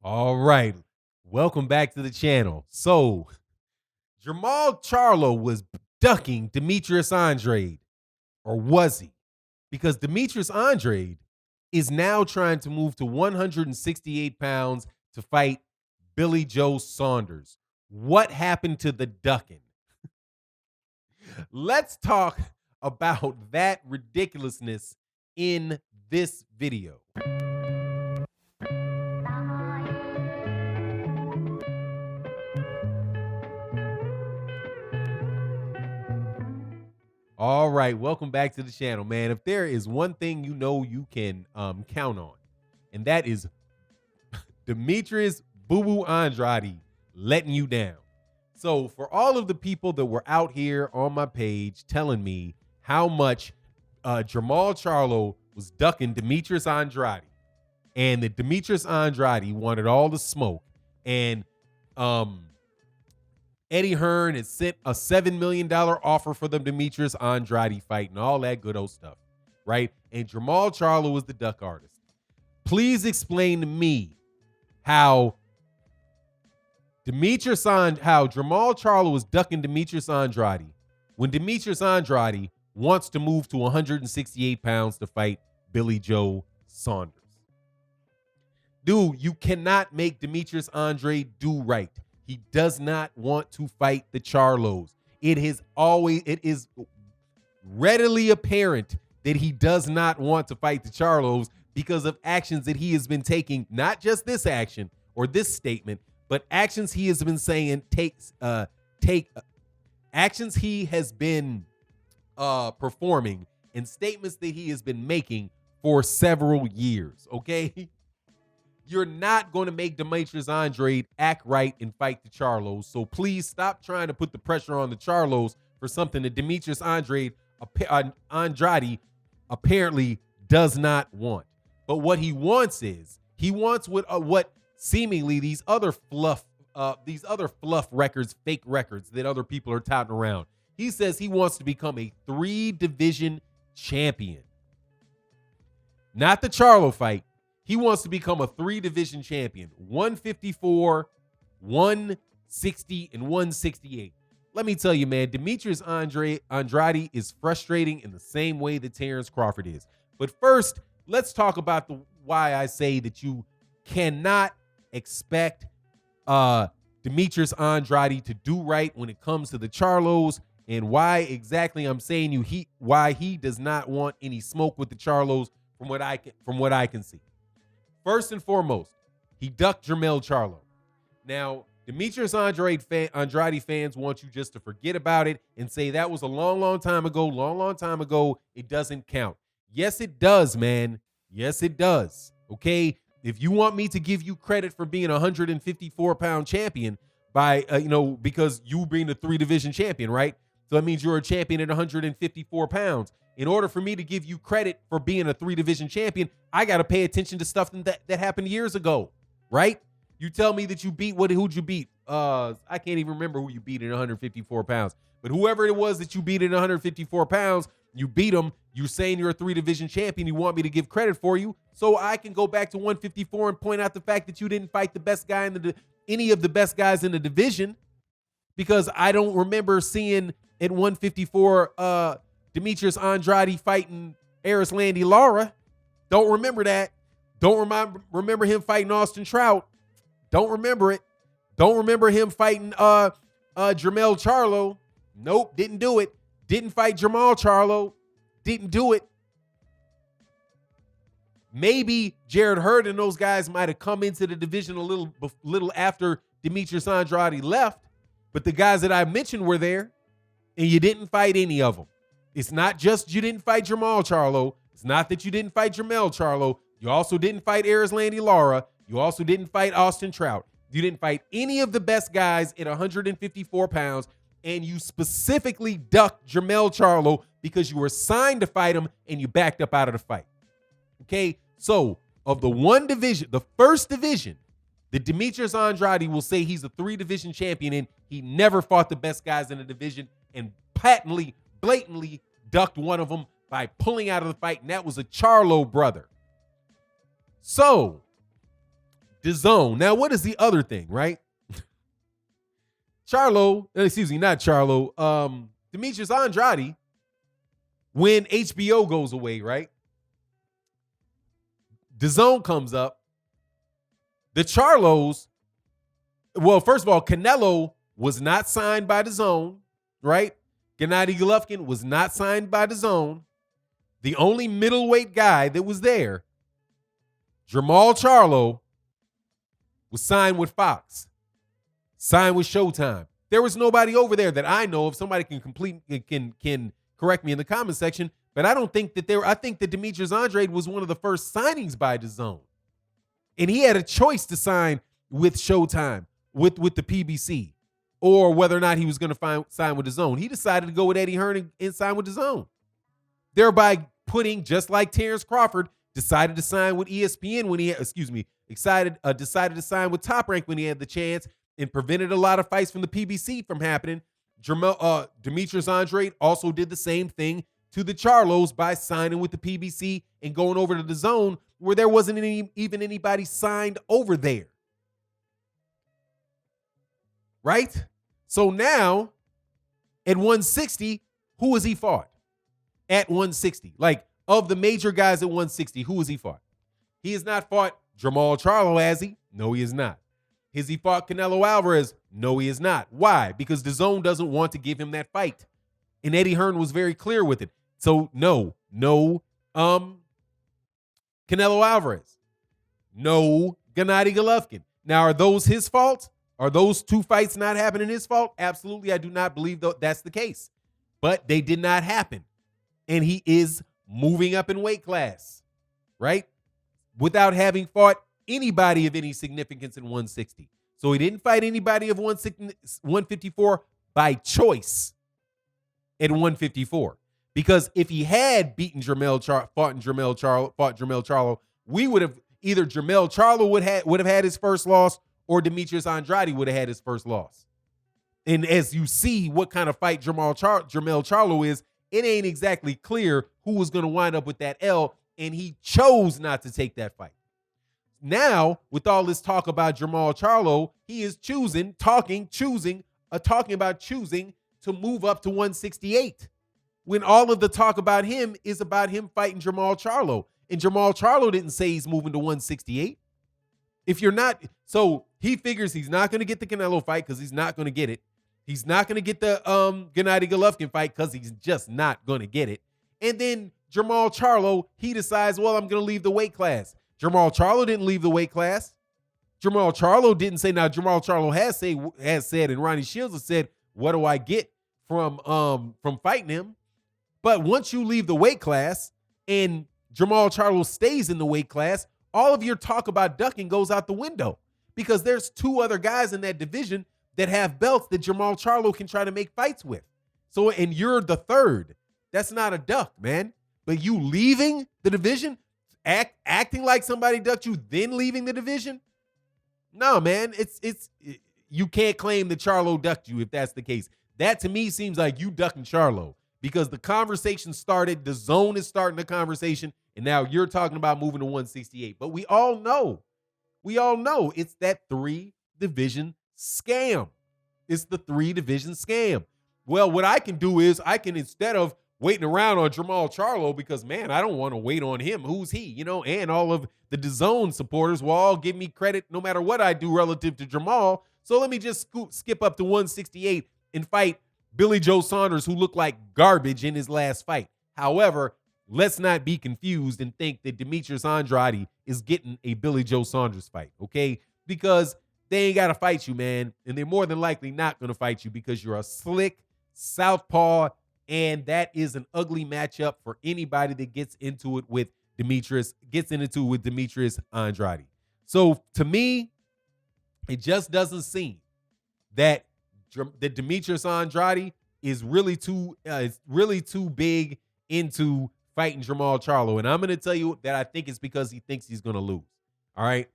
All right. Welcome back to the channel. So, Jermall Charlo was ducking Demetrius Andrade, or was he? Because Demetrius Andrade is now trying to move to 168 pounds to fight Billy Joe Saunders. What happened to the ducking? Let's talk about that ridiculousness in this video. All right, welcome back to the channel, man. If there is one thing you know you can count on, and that is Demetrius Boo Boo Andrade letting you down. So for all of the people that were out here on my page telling me how much Jermall Charlo was ducking Demetrius Andrade, and that Demetrius Andrade wanted all the smoke, and Eddie Hearn has sent a $7 million offer for the Demetrius Andrade fight and all that good old stuff, right? And Jermall Charlo was the duck artist. Please explain to me how Jermall Charlo was ducking Demetrius Andrade when Demetrius Andrade wants to move to 168 pounds to fight Billy Joe Saunders. Dude, you cannot make Demetrius Andrade do right. He does not want to fight the Charlos. It is readily apparent that he does not want to fight the Charlos because of actions that he has been taking, not just this action or this statement, but actions he has been saying actions he has been performing and statements that he has been making for several years, okay? You're not going to make Demetrius Andrade act right and fight the Charlos. So please stop trying to put the pressure on the Charlos for something that Demetrius Andrade apparently does not want. But what he wants is what seemingly these other fluff records, fake records that other people are touting around. He says he wants to become a 3-division champion. Not the Charlo fight. He wants to become a 3-division champion, 154, 160, and 168. Let me tell you, man, Demetrius Andrade is frustrating in the same way that Terrence Crawford is. But first, let's talk about why I say that you cannot expect Demetrius Andrade to do right when it comes to the Charlos, and why exactly I'm saying why he does not want any smoke with the Charlos from what I can see. First and foremost, he ducked Jermall Charlo. Now, Demetrius Andrade fans want you just to forget about it and say that was a long time ago. It doesn't count. Yes, it does, man. Yes, it does. Okay? If you want me to give you credit for being a 154-pound champion by, because you being the 3-division champion, right? So that means you're a champion at 154 pounds. In order for me to give you credit for being a 3-division champion, I got to pay attention to stuff that happened years ago, right? You tell me that you beat, who'd you beat? I can't even remember who you beat at 154 pounds. But whoever it was that you beat at 154 pounds, you beat them. You're saying you're a 3-division champion. You want me to give credit for you. So I can go back to 154 and point out the fact that you didn't fight the best guy any of the best guys in the division. Because I don't remember seeing at 154 Demetrius Andrade fighting Landy Lara. Don't remember that. Don't remember him fighting Austin Trout. Don't remember it. Don't remember him fighting Jermall Charlo. Nope, didn't do it. Didn't fight Jermall Charlo. Didn't do it. Maybe Jared Hurd and those guys might have come into the division a little after Demetrius Andrade left, but the guys that I mentioned were there, and you didn't fight any of them. It's not just you didn't fight Jermall Charlo. It's not that you didn't fight Jermall Charlo. You also didn't fight Landy Lara. You also didn't fight Austin Trout. You didn't fight any of the best guys at 154 pounds, and you specifically ducked Jermall Charlo because you were signed to fight him and you backed up out of the fight. Okay, so of the one division, the first division, that Demetrius Andrade will say he's a 3-division champion in, he never fought the best guys in the division and blatantly ducked one of them by pulling out of the fight, and that was a Charlo brother. So DAZN. Now, what is the other thing, right? Demetrius Andrade, when HBO goes away, right? DAZN comes up. The Charlos, well, first of all, Canelo was not signed by DAZN, right? Gennady Golovkin was not signed by DAZN. The only middleweight guy that was there, Jermall Charlo, was signed with Fox, signed with Showtime. There was nobody over there that I know of. Somebody can correct me in the comment section, but I don't think that I think that Demetrius Andrade was one of the first signings by DAZN. And he had a choice to sign with Showtime, with the PBC, or whether or not he was going to sign with DAZN. He decided to go with Eddie Hearn and sign with DAZN, thereby putting, just like Terrence Crawford decided to sign with ESPN when he decided to sign with Top Rank when he had the chance and prevented a lot of fights from the PBC from happening. Demetrius Andrade also did the same thing to the Charlos by signing with the PBC and going over to DAZN where there wasn't even anybody signed over there. Right? So now, at 160, who has he fought? At 160. Like, of the major guys at 160, who has he fought? He has not fought Jermall Charlo, has he? No, he has not. Has he fought Canelo Alvarez? No, he has not. Why? Because DAZN doesn't want to give him that fight. And Eddie Hearn was very clear with it. So, no, Canelo Alvarez. No, Gennady Golovkin. Now, are those his fault? Are those two fights not happening his fault? Absolutely, I do not believe that's the case. But they did not happen. And he is moving up in weight class, right? Without having fought anybody of any significance in 160. So he didn't fight anybody of 154 by choice at 154. Because if he had beaten Jermall Charlo, we would have either Jermall Charlo would have had his first loss or Demetrius Andrade would have had his first loss. And as you see what kind of fight Jermall Charlo is, it ain't exactly clear who was going to wind up with that L, and he chose not to take that fight. Now, with all this talk about Jermall Charlo, he is talking about choosing to move up to 168. When all of the talk about him is about him fighting Jermall Charlo. And Jermall Charlo didn't say he's moving to 168. So he figures he's not going to get the Canelo fight because he's not going to get it. He's not going to get the Gennady Golovkin fight because he's just not going to get it. And then Jermall Charlo, he decides, well, I'm going to leave the weight class. Jermall Charlo didn't leave the weight class. Jermall Charlo didn't say. Now, Jermall Charlo has said, and Ronnie Shields has said, what do I get from fighting him? But once you leave the weight class and Jermall Charlo stays in the weight class, all of your talk about ducking goes out the window because there's two other guys in that division that have belts that Jermall Charlo can try to make fights with. So, and you're the third. That's not a duck, man. But you leaving the division, acting like somebody ducked you, then leaving the division? No, man. You can't claim that Charlo ducked you if that's the case. That to me seems like you ducking Charlo because the conversation started, DAZN is starting the conversation, and now you're talking about moving to 168. But we all know it's that 3-division scam. It's the 3-division scam. Well, what I can do is instead of waiting around on Jermall Charlo, because, man, I don't want to wait on him. Who's he? And all of the DAZN supporters will all give me credit no matter what I do relative to Jermall. So let me just skip up to 168 and fight Billy Joe Saunders, who looked like garbage in his last fight. However, let's not be confused and think that Demetrius Andrade is getting a Billy Joe Saunders fight, okay? Because they ain't got to fight you, man. And they're more than likely not going to fight you because you're a slick southpaw, and that is an ugly matchup for anybody that gets into it with Demetrius Andrade. So to me, it just doesn't seem that Demetrius Andrade is really too big into fighting Jermall Charlo. And I'm going to tell you that I think it's because he thinks he's going to lose. All right.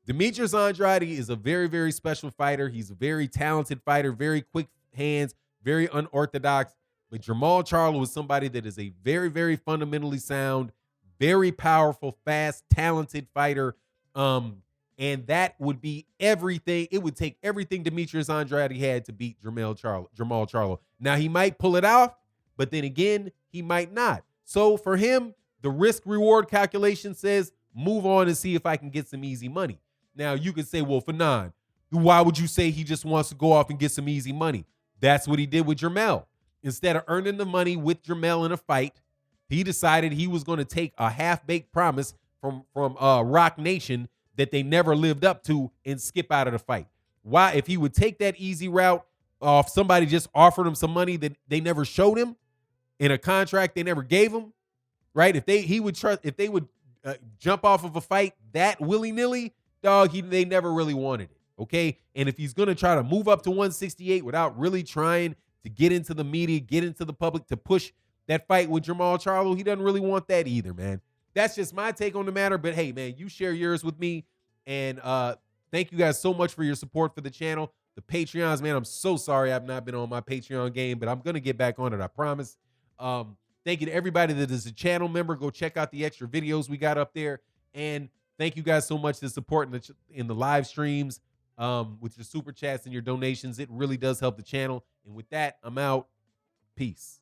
Demetrius Andrade is a very, very special fighter. He's a very talented fighter, very quick hands, very unorthodox. But Jermall Charlo is somebody that is a very, very fundamentally sound, very powerful, fast, talented fighter. And that would be everything. It would take everything Demetrius Andrade had to beat Jermall Charlo. Now, he might pull it off, but then again, he might not. So for him, the risk reward calculation says move on and see if I can get some easy money. Now, you could say, well, Fanon, why would you say he just wants to go off and get some easy money? That's what he did with Jermell. Instead of earning the money with Jermell in a fight, he decided he was going to take a half-baked promise from Rock Nation that they never lived up to and skip out of the fight. Why? If he would take that easy route, if somebody just offered him some money that they never showed him in a contract they never gave him, right? If they would jump off of a fight that willy-nilly, dog, they never really wanted it, okay? And if he's going to try to move up to 168 without really trying to get into the media, get into the public to push that fight with Jermall Charlo, he doesn't really want that either, man. That's just my take on the matter. But hey, man, you share yours with me. And thank you guys so much for your support for the channel. The Patreons, man, I'm so sorry I've not been on my Patreon game, but I'm going to get back on it, I promise. Thank you to everybody that is a channel member. Go check out the extra videos we got up there. And thank you guys so much for supporting in the live streams with your super chats and your donations. It really does help the channel. And with that, I'm out. Peace.